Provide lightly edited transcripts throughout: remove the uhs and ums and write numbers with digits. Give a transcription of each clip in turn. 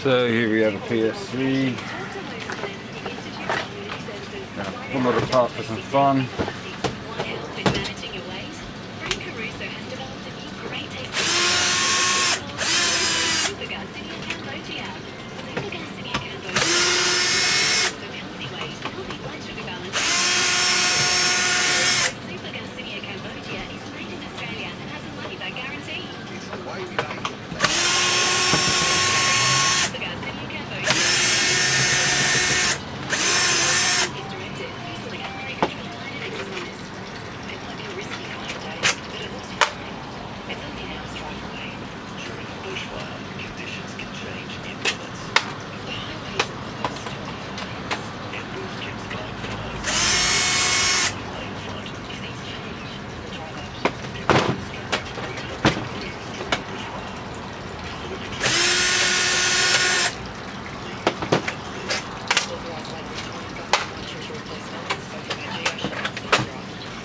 So here we have a PS3. Gonna pull it apart for some fun.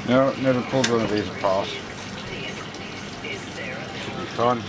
No, never pulled one of these apart. Should be fun.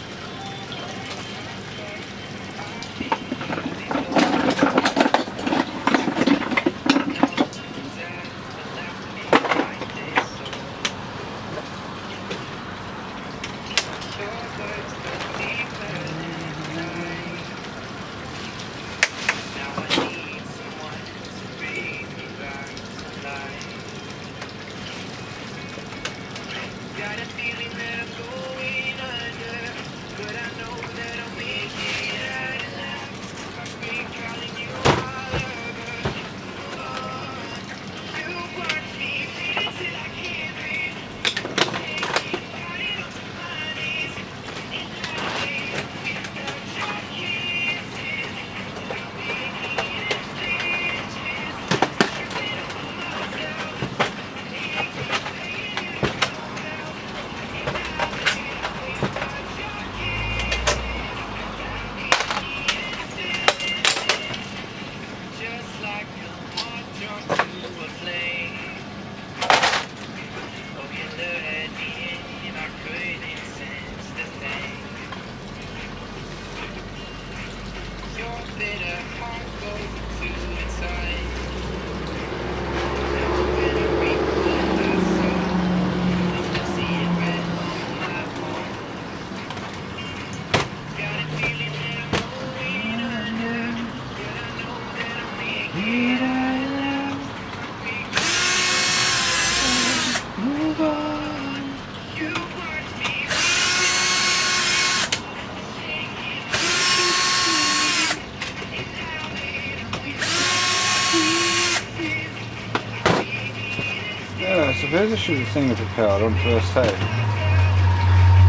Yeah, I suppose I should have seen the propeller on first take.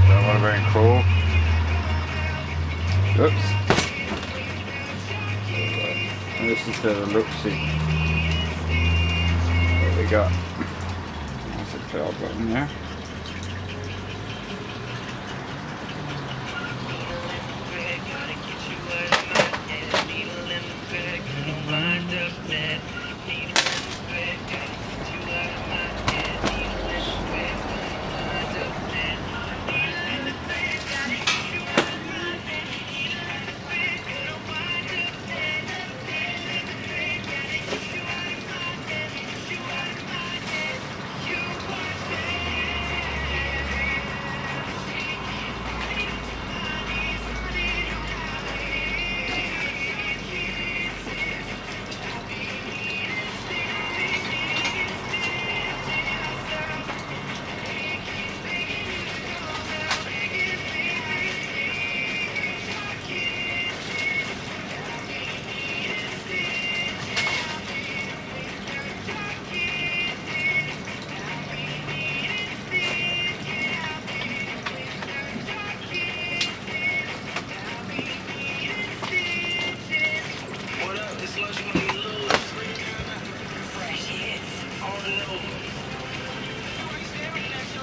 That would have been cool. Oops. This is the look-see. What we got? There's a power button there.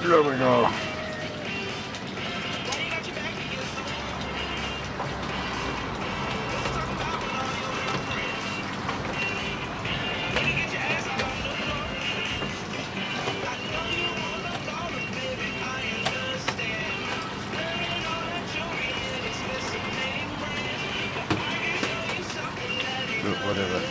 There we go. but whatever.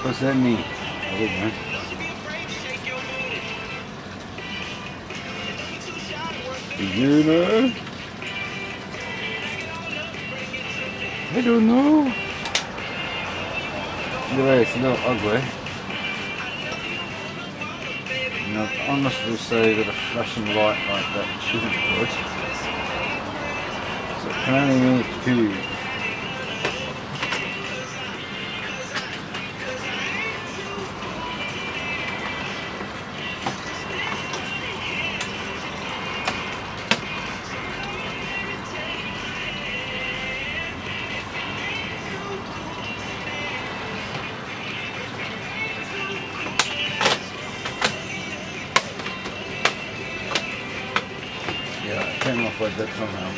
What's that mean? I don't know. You know? I don't know. Anyway, it's a little ugly. And I'd honestly say that a flashing light like that isn't good. So it can only mean two. Yeah, it came off like that somehow.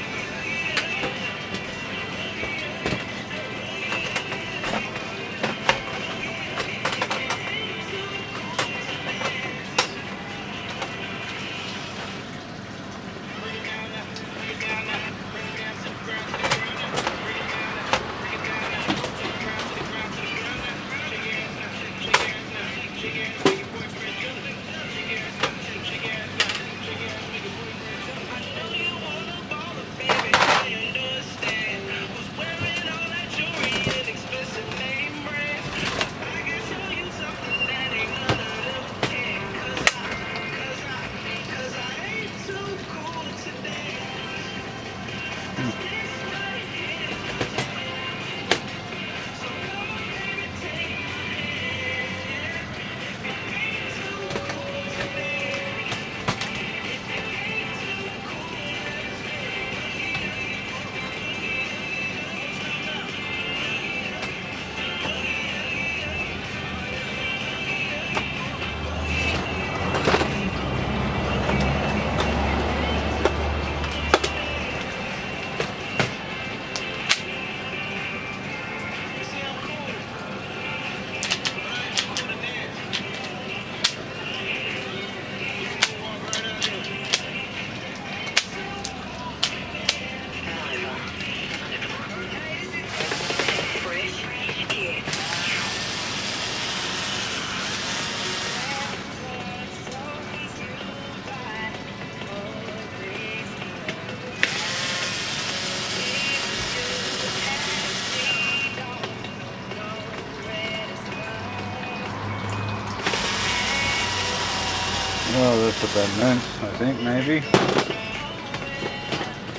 Well, that's what that meant, I think, maybe.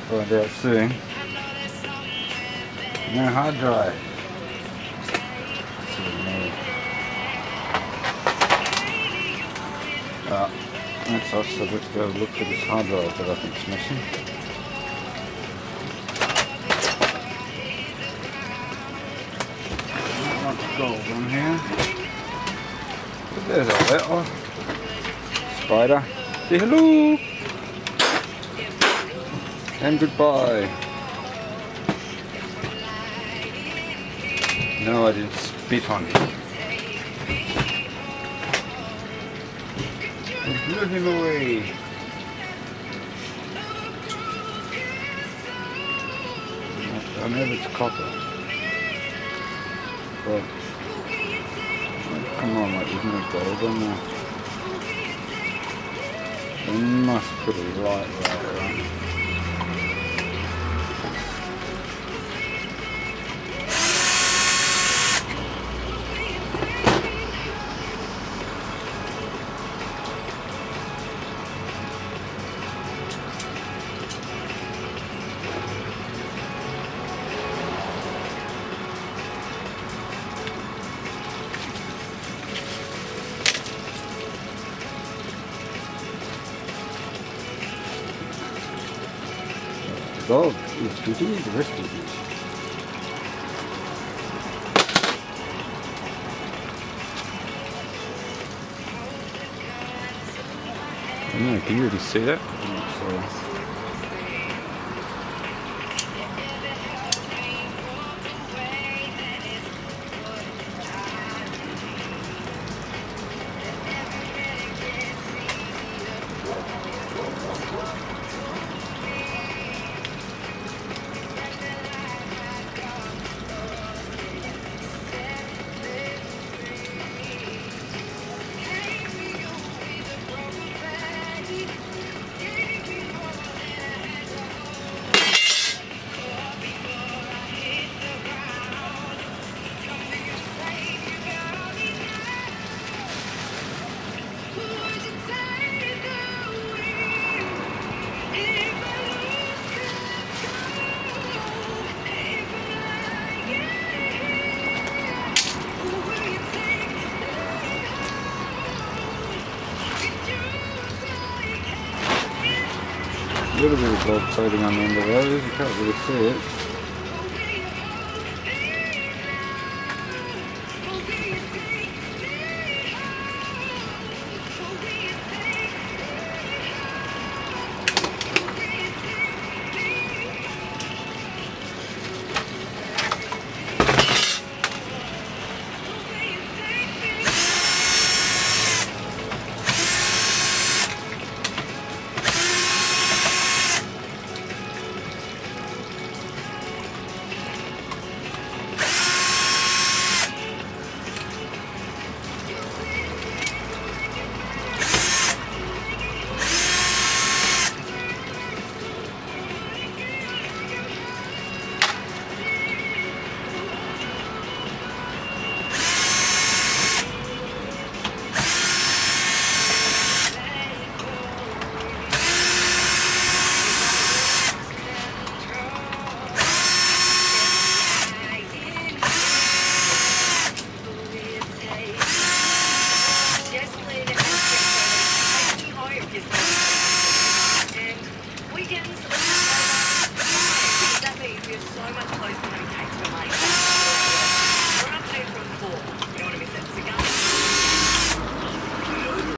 Find out soon. No hard drive. That's what we need. That's us, so let's go look for this hard drive that I think's missing. Not much gold on here. But there's a letter. Spider, say hello and goodbye. No, I didn't spit on him. I blew him away. I know it's copper, but come on, like, isn't there gold on there? We must put a light right on. dog is continuing to rest with me. I don't know, can you really see that? So, a little bit of blood floating on the end of those, you can't really see it. Weekends